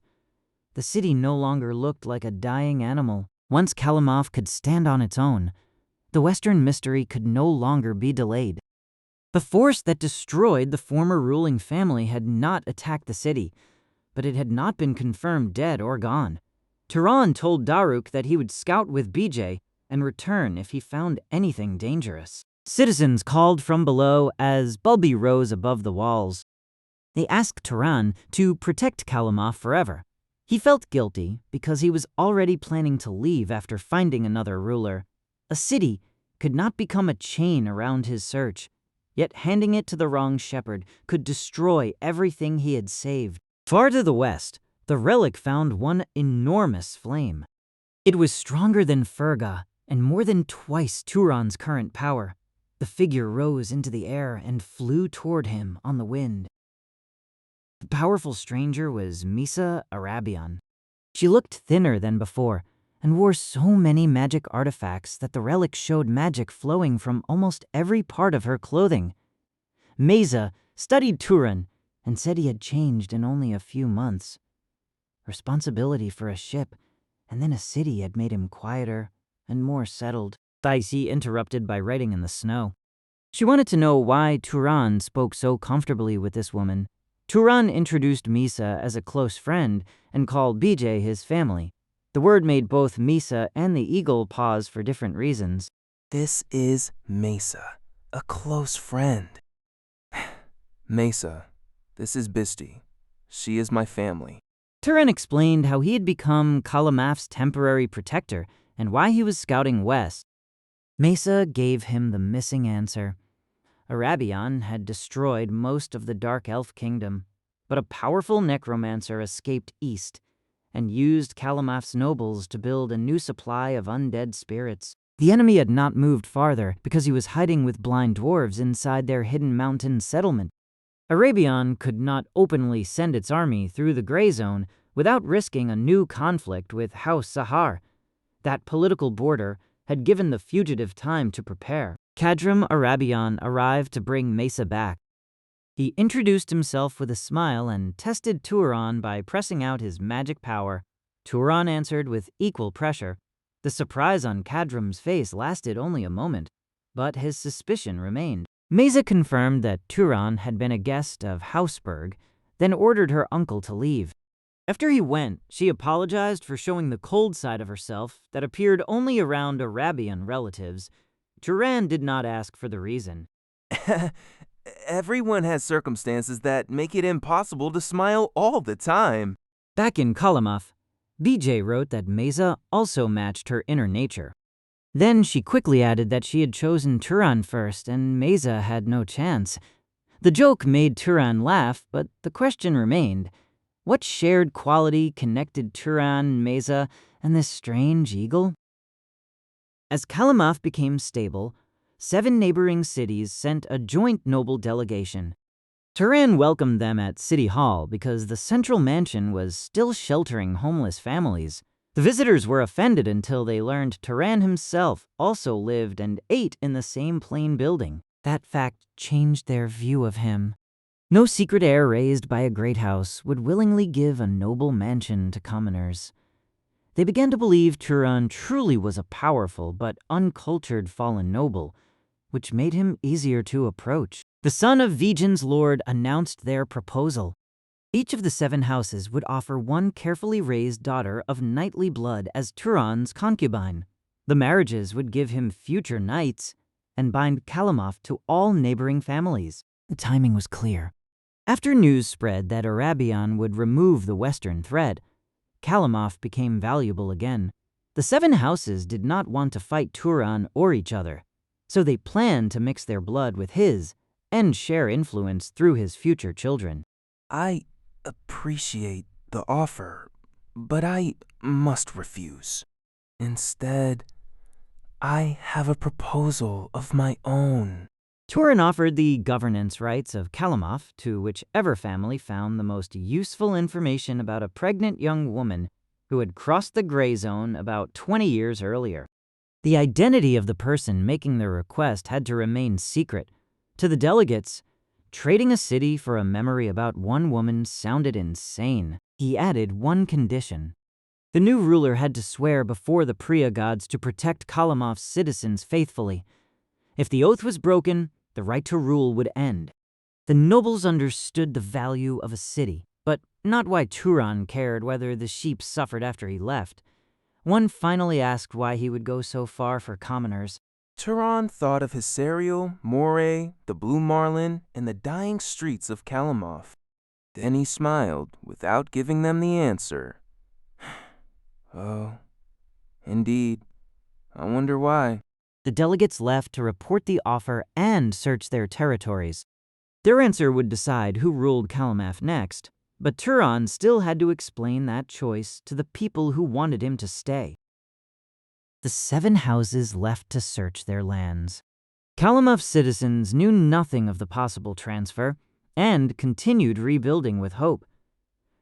The city no longer looked like a dying animal. Once Kalamaf could stand on its own, the Western mystery could no longer be delayed. The force that destroyed the former ruling family had not attacked the city, but it had not been confirmed dead or gone. Turan told Daruk that he would scout with Bijay and return if he found anything dangerous. Citizens called from below as Bulby rose above the walls. They asked Turan to protect Kalamaf forever. He felt guilty because he was already planning to leave after finding another ruler. A city could not become a chain around his search, yet handing it to the wrong shepherd could destroy everything he had saved. Far to the west, the relic found one enormous flame. It was stronger than Ferga and more than twice Turan's current power. The figure rose into the air and flew toward him on the wind. The powerful stranger was Misa Arabian. She looked thinner than before and wore so many magic artifacts that the relic showed magic flowing from almost every part of her clothing. Mesa studied Turan and said he had changed in only a few months. Responsibility for a ship and then a city had made him quieter and more settled. Thaisi interrupted by writing in the snow. She wanted to know why Turan spoke so comfortably with this woman. Turan introduced Misa as a close friend and called Bijay his family. The word made both Misa and the eagle pause for different reasons.
This is Mesa, a close friend. Mesa, this is Bisti. She is my family.
Turan explained how he had become Kalamaf's temporary protector and why he was scouting west. Mesa gave him the missing answer. Arabian had destroyed most of the Dark Elf Kingdom, but a powerful necromancer escaped east and used Kalamaf's nobles to build a new supply of undead spirits. The enemy had not moved farther because he was hiding with blind dwarves inside their hidden mountain settlement. Arabian could not openly send its army through the gray zone without risking a new conflict with House Zahar. That political border had given the fugitive time to prepare. Kadram Arabian arrived to bring Mesa back. He introduced himself with a smile and tested Turan by pressing out his magic power. Turan answered with equal pressure. The surprise on Kadram's face lasted only a moment, but his suspicion remained. Mesa confirmed that Turan had been a guest of Hausberg, then ordered her uncle to leave. After he went, she apologized for showing the cold side of herself that appeared only around Arabian relatives. Turan did not ask for the reason.
Everyone has circumstances that make it impossible to smile all the time.
Back in Kalamaf, BJ wrote that Mesa also matched her inner nature. Then she quickly added that she had chosen Turan first and Mesa had no chance. The joke made Turan laugh, but the question remained. What shared quality connected Turan, Mesa, and this strange eagle? As Kalamaf became stable, 7 neighboring cities sent a joint noble delegation. Turan welcomed them at City Hall because the central mansion was still sheltering homeless families. The visitors were offended until they learned Turan himself also lived and ate in the same plain building. That fact changed their view of him. No secret heir raised by a great house would willingly give a noble mansion to commoners. They began to believe Turan truly was a powerful but uncultured fallen noble, which made him easier to approach. The son of Vigen's lord announced their proposal. Each of the 7 houses would offer one carefully raised daughter of knightly blood as Turan's concubine. The marriages would give him future knights and bind Kalamaf to all neighboring families. The timing was clear. After news spread that Arabian would remove the western thread, Kalamaf became valuable again. The 7 houses did not want to fight Turan or each other, so they planned to mix their blood with his and share influence through his future children.
I appreciate the offer, but I must refuse. Instead, I have a proposal of my own.
Turan offered the governance rights of Kalamaf to whichever family found the most useful information about a pregnant young woman who had crossed the gray zone about 20 years earlier. The identity of the person making the request had to remain secret. To the delegates, trading a city for a memory about one woman sounded insane. He added one condition. The new ruler had to swear before the Priya gods to protect Kalamaf's citizens faithfully. If the oath was broken, the right to rule would end. The nobles understood the value of a city, but not why Turan cared whether the sheep suffered after he left. One finally asked why he would go so far for commoners.
Turan thought of his cereal, moray, the blue marlin, and the dying streets of Kalamaf. Then he smiled without giving them the answer. Oh, indeed. I wonder why.
The delegates left to report the offer and search their territories. Their answer would decide who ruled Kalamaf next, but Turan still had to explain that choice to the people who wanted him to stay. The 7 houses left to search their lands. Kalamaf's citizens knew nothing of the possible transfer and continued rebuilding with hope.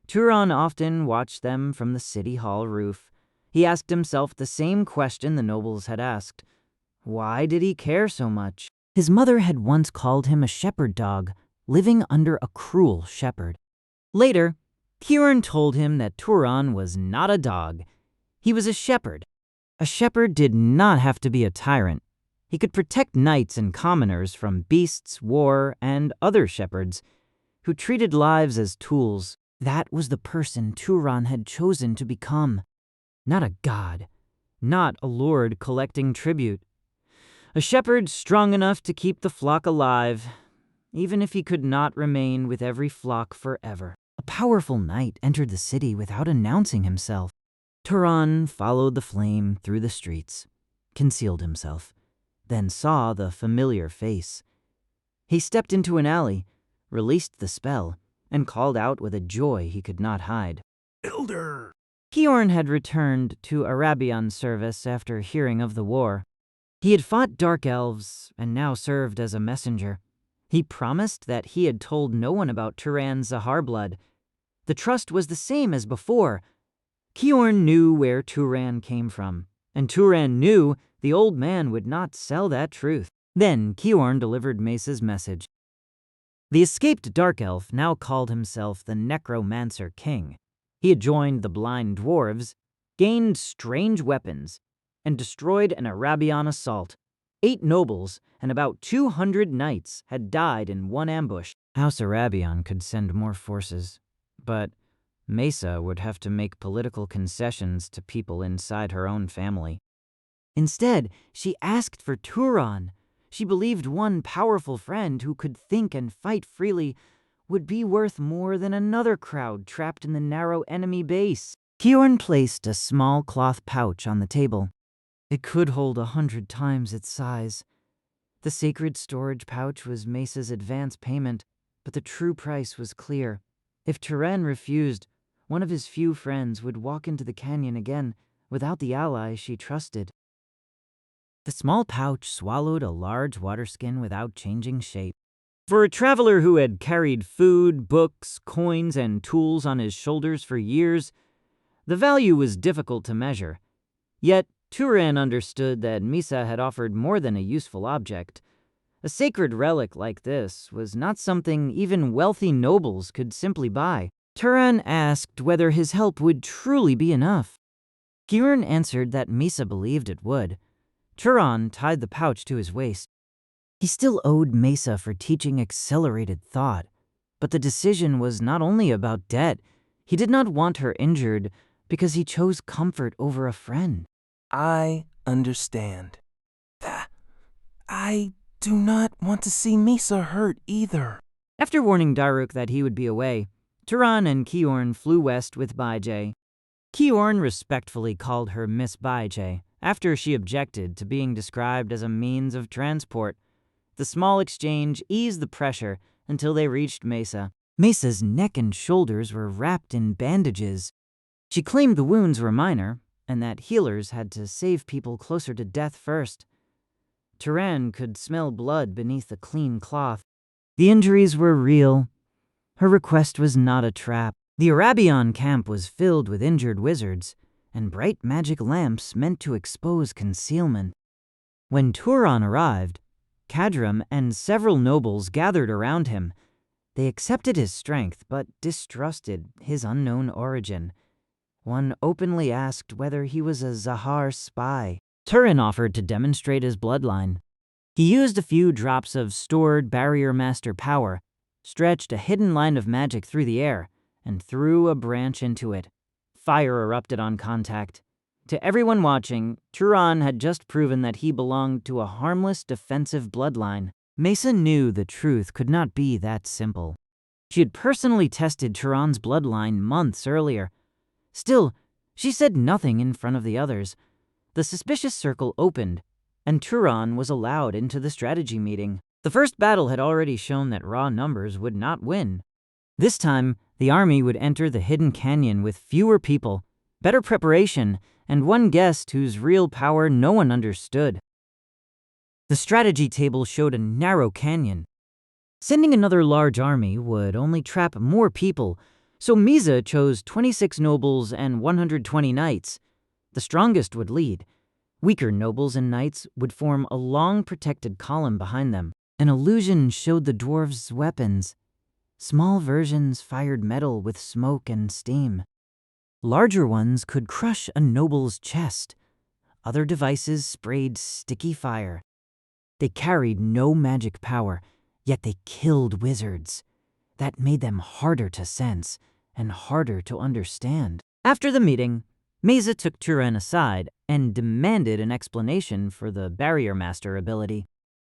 Turan often watched them from the city hall roof. He asked himself the same question the nobles had asked. Why did he care so much? His mother had once called him a shepherd dog, living under a cruel shepherd. Later, Turan told him that Turan was not a dog. He was a shepherd. A shepherd did not have to be a tyrant. He could protect knights and commoners from beasts, war, and other shepherds who treated lives as tools. That was the person Turan had chosen to become. Not a god, not a lord collecting tribute. A shepherd strong enough to keep the flock alive, even if he could not remain with every flock forever. A powerful knight entered the city without announcing himself. Turan followed the flame through the streets, concealed himself, then saw the familiar face. He stepped into an alley, released the spell, and called out with a joy he could not hide.
Elder!
Kiorn had returned to Arabian service after hearing of the war. He had fought dark elves and now served as a messenger. He promised that he had told no one about Turan Zahar blood. The trust was the same as before. Kiorn knew where Turan came from, and Turan knew the old man would not sell that truth. Then Kiorn delivered Mesa's message. The escaped Dark Elf now called himself the Necromancer King. He had joined the blind dwarves, gained strange weapons, and destroyed an Arabian assault. 8 nobles and about 200 knights had died in one ambush. House Arabian could send more forces, but Mesa would have to make political concessions to people inside her own family. Instead, she asked for Turan. She believed one powerful friend who could think and fight freely would be worth more than another crowd trapped in the narrow enemy base. Kiorn placed a small cloth pouch on the table. It could hold 100 times its size. The sacred storage pouch was Mesa's advance payment, but the true price was clear. If Turan refused, one of his few friends would walk into the canyon again without the ally she trusted. The small pouch swallowed a large water skin without changing shape. For a traveler who had carried food, books, coins, and tools on his shoulders for years, the value was difficult to measure. Yet Turan understood that Mesa had offered more than a useful object. A sacred relic like this was not something even wealthy nobles could simply buy. Turan asked whether his help would truly be enough. Kiorn answered that Mesa believed it would. Turan tied the pouch to his waist. He still owed Mesa for teaching accelerated thought, but the decision was not only about debt. He did not want her injured because he chose comfort over a friend.
I understand. I do not want to see Mesa hurt either.
After warning Daruk that he would be away, Turan and Kiorn flew west with Baijay. Kiorn respectfully called her Miss Baijay after she objected to being described as a means of transport. The small exchange eased the pressure until they reached Mesa. Mesa's neck and shoulders were wrapped in bandages. She claimed the wounds were minor, and that healers had to save people closer to death first. Turan could smell blood beneath the clean cloth. The injuries were real. Her request was not a trap. The Arabian camp was filled with injured wizards, and bright magic lamps meant to expose concealment. When Turan arrived, Kadram and several nobles gathered around him. They accepted his strength, but distrusted his unknown origin. One openly asked whether he was a Zahar spy. Turan offered to demonstrate his bloodline. He used a few drops of stored Barrier Master power, stretched a hidden line of magic through the air, and threw a branch into it. Fire erupted on contact. To everyone watching, Turan had just proven that he belonged to a harmless defensive bloodline. Mesa knew the truth could not be that simple. She had personally tested Turan's bloodline months earlier. Still, she said nothing in front of the others. The suspicious circle opened, and Turan was allowed into the strategy meeting. The first battle had already shown that raw numbers would not win. This time, the army would enter the hidden canyon with fewer people, better preparation, and one guest whose real power no one understood. The strategy table showed a narrow canyon. Sending another large army would only trap more people, so Mesa chose 26 nobles and 120 knights. The strongest would lead. Weaker nobles and knights would form a long protected column behind them. An illusion showed the dwarves' weapons. Small versions fired metal with smoke and steam. Larger ones could crush a noble's chest. Other devices sprayed sticky fire. They carried no magic power, yet they killed wizards. That made them harder to sense and harder to understand. After the meeting, Mesa took Turan aside and demanded an explanation for the Barrier Master ability.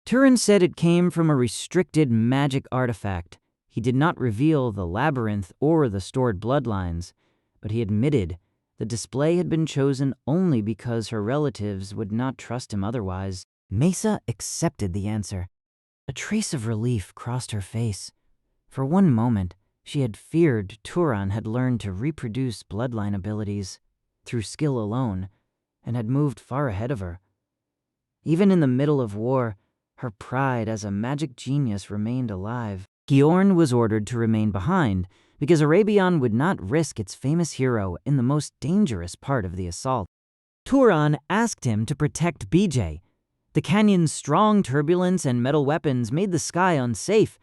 Turan said it came from a restricted magic artifact. He did not reveal the labyrinth or the stored bloodlines, but he admitted the display had been chosen only because her relatives would not trust him otherwise. Mesa accepted the answer. A trace of relief crossed her face. For one moment, she had feared Turan had learned to reproduce bloodline abilities through skill alone and had moved far ahead of her. Even in the middle of war, Her pride as a magic genius remained alive. Giorn was ordered to remain behind because Arabion would not risk its famous hero in the most dangerous part of the assault. Turan asked him to protect BJ. The canyon's strong turbulence and metal weapons made the sky unsafe.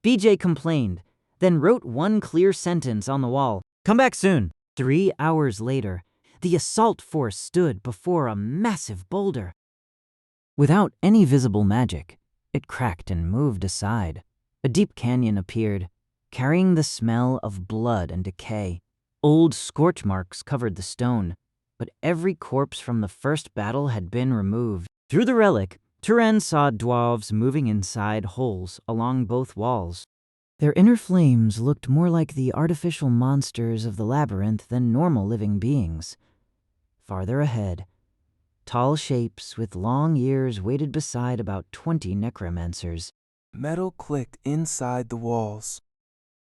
BJ complained, then wrote one clear sentence on the wall: "Come back soon." 3 hours later, the assault force stood before a massive boulder. Without any visible magic, it cracked and moved aside. A deep canyon appeared, carrying the smell of blood and decay. Old scorch marks covered the stone, but every corpse from the first battle had been removed. Through the relic, Turan saw dwarves moving inside holes along both walls. Their inner flames looked more like the artificial monsters of the labyrinth than normal living beings. Farther ahead, tall shapes with long ears waited beside about 20 necromancers.
Metal clicked inside the walls.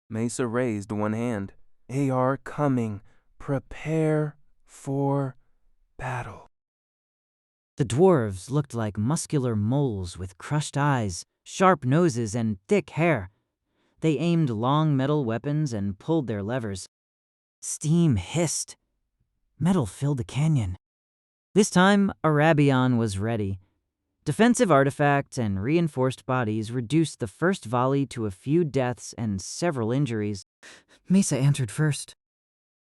Mesa raised one hand. "They are coming. Prepare for battle."
The dwarves looked like muscular moles with crushed eyes, sharp noses, and thick hair. They aimed long metal weapons and pulled their levers. Steam hissed. Metal filled the canyon. This time, Arabion was ready. Defensive artifacts and reinforced bodies reduced the first volley to a few deaths and several injuries. Mesa answered first.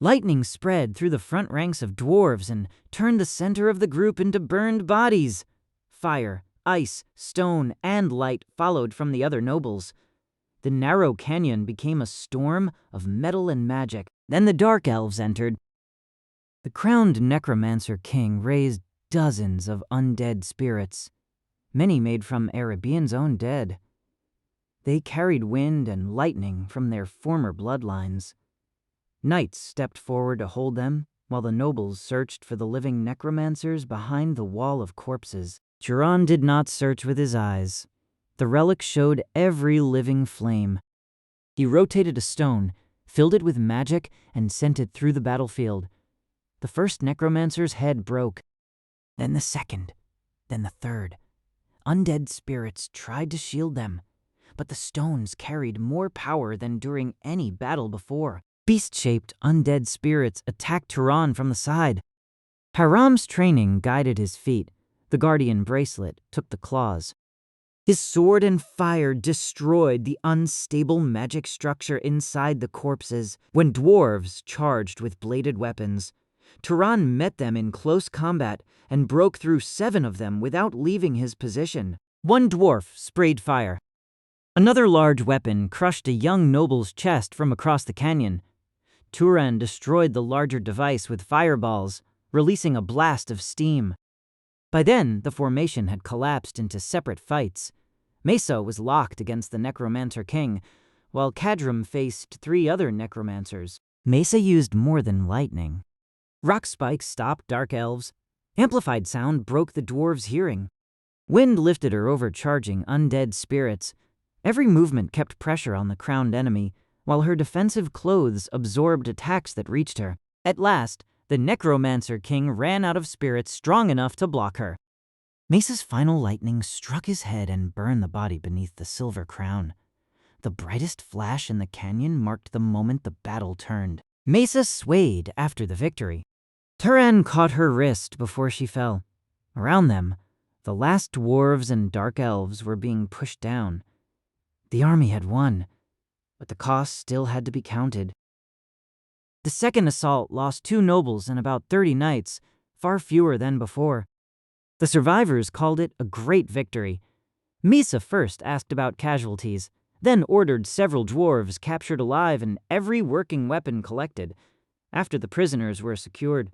Lightning spread through the front ranks of dwarves and turned the center of the group into burned bodies. Fire, ice, stone, and light followed from the other nobles. The narrow canyon became a storm of metal and magic. Then the dark elves entered. The crowned necromancer king raised dozens of undead spirits, many made from Arabion's own dead. They carried wind and lightning from their former bloodlines. Knights stepped forward to hold them, while the nobles searched for the living necromancers behind the wall of corpses. Turan did not search with his eyes. The relic showed every living flame. He rotated a stone, filled it with magic, and sent it through the battlefield. The first necromancer's head broke, then the second, then the third. Undead spirits tried to shield them, but the stones carried more power than during any battle before. Beast-shaped undead spirits attacked Turan from the side. Haram's training guided his feet. The guardian bracelet took the claws. His sword and fire destroyed the unstable magic structure inside the corpses. When dwarves charged with bladed weapons, Turan met them in close combat and broke through 7 of them without leaving his position. One dwarf sprayed fire. Another large weapon crushed a young noble's chest from across the canyon. Turan destroyed the larger device with fireballs, releasing a blast of steam. By then, the formation had collapsed into separate fights. Mesa was locked against the Necromancer King, while Kadram faced 3 other necromancers. Mesa used more than lightning. Rock spikes stopped dark elves. Amplified sound broke the dwarves' hearing. Wind lifted her over charging undead spirits. Every movement kept pressure on the crowned enemy, while her defensive clothes absorbed attacks that reached her. At last, the Necromancer King ran out of spirits strong enough to block her. Mesa's final lightning struck his head and burned the body beneath the silver crown. The brightest flash in the canyon marked the moment the battle turned. Mesa swayed after the victory. Turan caught her wrist before she fell. Around them, the last dwarves and dark elves were being pushed down. The army had won, but the cost still had to be counted. The second assault lost 2 nobles and about 30 knights, far fewer than before. The survivors called it a great victory. Mesa first asked about casualties, then ordered several dwarves captured alive and every working weapon collected. After the prisoners were secured,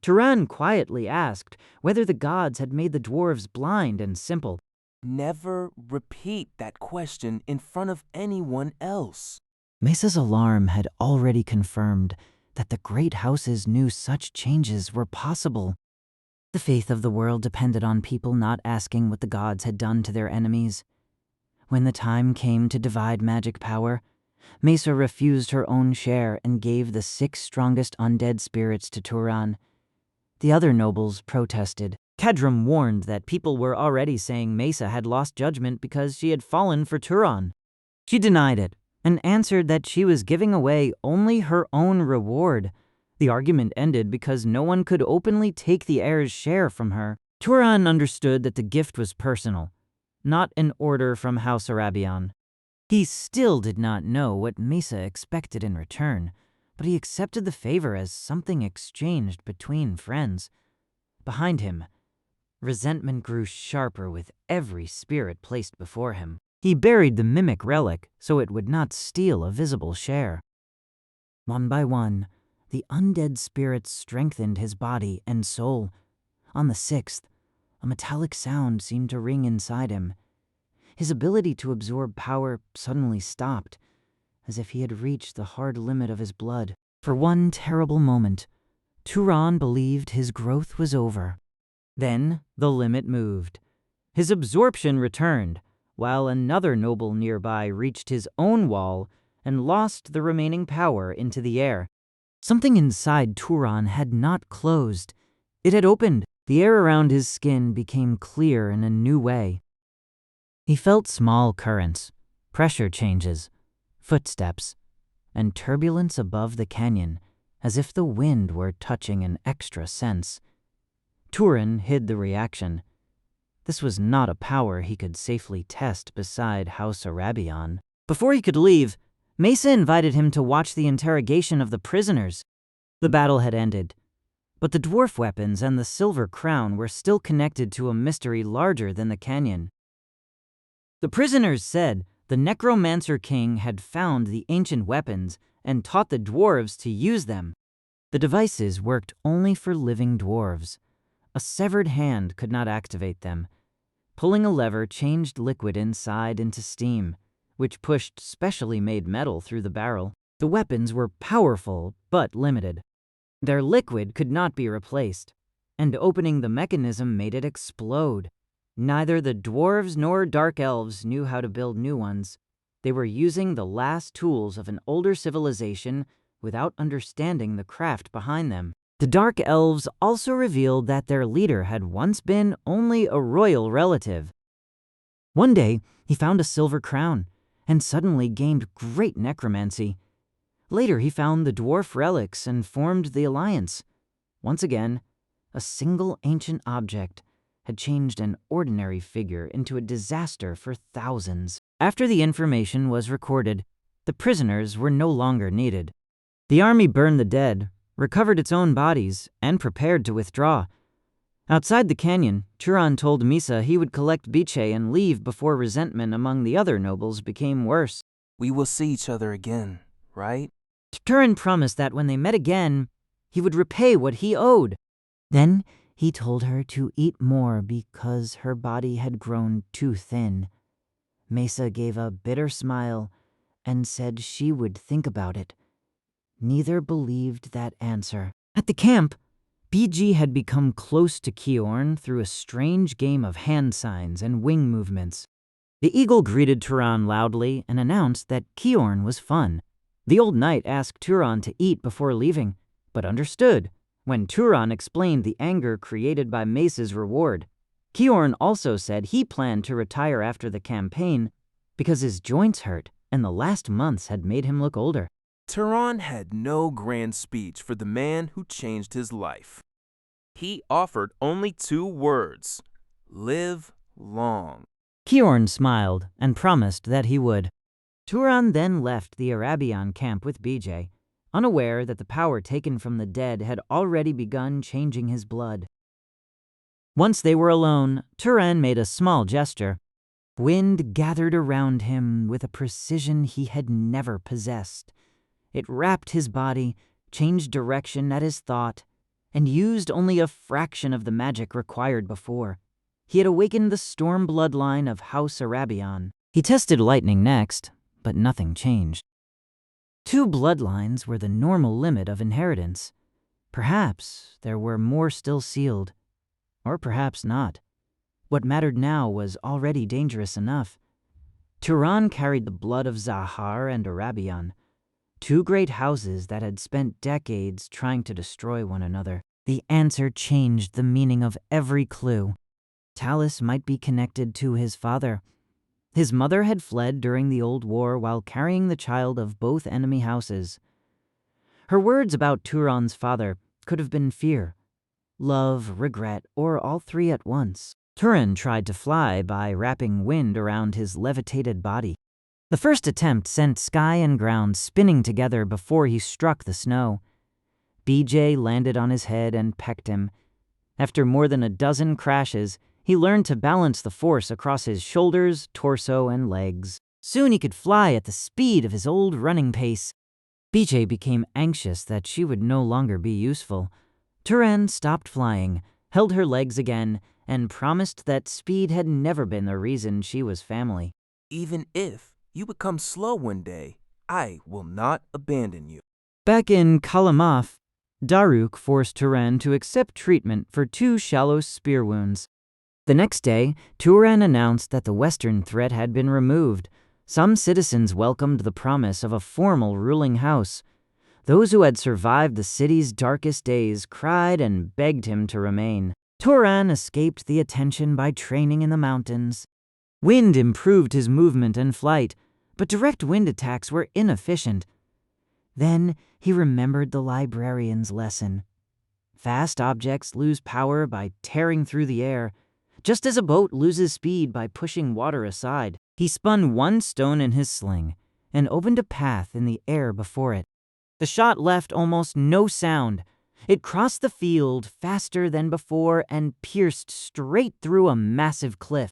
Turan quietly asked whether the gods had made the dwarves blind and simple.
"Never repeat that question in front of anyone else."
Mesa's alarm had already confirmed that the great houses knew such changes were possible. The faith of the world depended on people not asking what the gods had done to their enemies. When the time came to divide magic power, Mesa refused her own share and gave the 6 strongest undead spirits to Turan. The other nobles protested. Kedrum warned that people were already saying Mesa had lost judgment because she had fallen for Turan. She denied it and answered that she was giving away only her own reward. The argument ended because no one could openly take the heir's share from her. Turan understood that the gift was personal, not an order from House Arabian. He still did not know what Mesa expected in return, but he accepted the favor as something exchanged between friends. Behind him, resentment grew sharper with every spirit placed before him. He buried the mimic relic so it would not steal a visible share. One by one, the undead spirits strengthened his body and soul. On the 6th, a metallic sound seemed to ring inside him. His ability to absorb power suddenly stopped, as if he had reached the hard limit of his blood. For one terrible moment, Turan believed his growth was over. Then the limit moved. His absorption returned, while another noble nearby reached his own wall and lost the remaining power into the air. Something inside Turan had not closed. It had opened. The air around his skin became clear in a new way. He felt small currents, pressure changes, footsteps, and turbulence above the canyon, as if the wind were touching an extra sense. Turan hid the reaction. This was not a power he could safely test beside House Arabian. Before he could leave, Mesa invited him to watch the interrogation of the prisoners. The battle had ended, but the dwarf weapons and the silver crown were still connected to a mystery larger than the canyon. The prisoners said the Necromancer King had found the ancient weapons and taught the dwarves to use them. The devices worked only for living dwarves. A severed hand could not activate them. Pulling a lever changed liquid inside into steam, which pushed specially made metal through the barrel. The weapons were powerful, but limited. Their liquid could not be replaced, and opening the mechanism made it explode. Neither the dwarves nor dark elves knew how to build new ones. They were using the last tools of an older civilization without understanding the craft behind them. The dark elves also revealed that their leader had once been only a royal relative. One day, he found a silver crown and suddenly gained great necromancy. Later, he found the dwarf relics and formed the alliance. Once again, a single ancient object had changed an ordinary figure into a disaster for thousands. After the information was recorded, the prisoners were no longer needed. The army burned the dead, recovered its own bodies, and prepared to withdraw. Outside the canyon, Turan told Misa he would collect Biche and leave before resentment among the other nobles became worse.
We will see each other again, right?
Turan promised that when they met again, he would repay what he owed. Then he told her to eat more because her body had grown too thin. Mesa gave a bitter smile and said she would think about it. Neither believed that answer. At the camp, BG had become close to Kiorn through a strange game of hand signs and wing movements. The eagle greeted Turan loudly and announced that Kiorn was fun. The old knight asked Turan to eat before leaving, but understood when Turan explained the anger created by Mesa's reward. Kiorn also said he planned to retire after the campaign because his joints hurt and the last months had made him look older.
Turan had no grand speech for the man who changed his life. He offered only 2 words: live long.
Kiorn smiled and promised that he would. Turan then left the Arabian camp with BJ, unaware that the power taken from the dead had already begun changing his blood. Once they were alone, Turan made a small gesture. Wind gathered around him with a precision he had never possessed. It wrapped his body, changed direction at his thought, and used only a fraction of the magic required before. He had awakened the storm bloodline of House Arabian. He tested lightning next, but nothing changed. 2 bloodlines were the normal limit of inheritance. Perhaps there were more still sealed, or perhaps not. What mattered now was already dangerous enough. Turan carried the blood of Zahar and Arabian, 2 great houses that had spent decades trying to destroy one another. The answer changed the meaning of every clue. Talis might be connected to his father. His mother had fled during the Old War while carrying the child of both enemy houses. Her words about Turan's father could have been fear, love, regret, or all three at once. Turan tried to fly by wrapping wind around his levitated body. The first attempt sent sky and ground spinning together before he struck the snow. BJ landed on his head and pecked him. After more than a dozen crashes, he learned to balance the force across his shoulders, torso, and legs. Soon he could fly at the speed of his old running pace. BJ became anxious that she would no longer be useful. Turan stopped flying, held her legs again, and promised that speed had never been the reason she was family.
Even if you become slow one day, I will not abandon you.
Back in Kalamaf, Daruk forced Turan to accept treatment for 2 shallow spear wounds. The next day, Turan announced that the Western threat had been removed. Some citizens welcomed the promise of a formal ruling house. Those who had survived the city's darkest days cried and begged him to remain. Turan escaped the attention by training in the mountains. Wind improved his movement and flight, but direct wind attacks were inefficient. Then he remembered the librarian's lesson. Fast objects lose power by tearing through the air, just as a boat loses speed by pushing water aside. He spun 1 stone in his sling and opened a path in the air before it. The shot left almost no sound. It crossed the field faster than before and pierced straight through a massive cliff.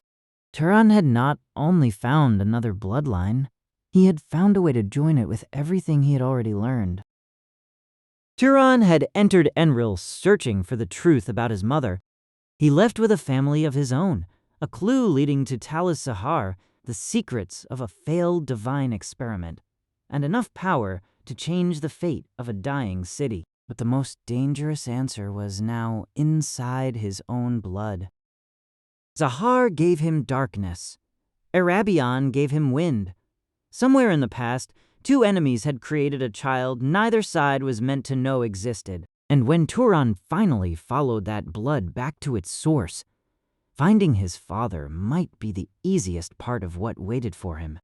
Turan had not only found another bloodline, he had found a way to join it with everything he had already learned. Turan had entered Enril searching for the truth about his mother. He left with a family of his own, a clue leading to Talis Zahar, the secrets of a failed divine experiment, and enough power to change the fate of a dying city. But the most dangerous answer was now inside his own blood. Zahar gave him darkness. Arabian gave him wind. Somewhere in the past, 2 enemies had created a child neither side was meant to know existed. And when Turan finally followed that blood back to its source, finding his father might be the easiest part of what waited for him.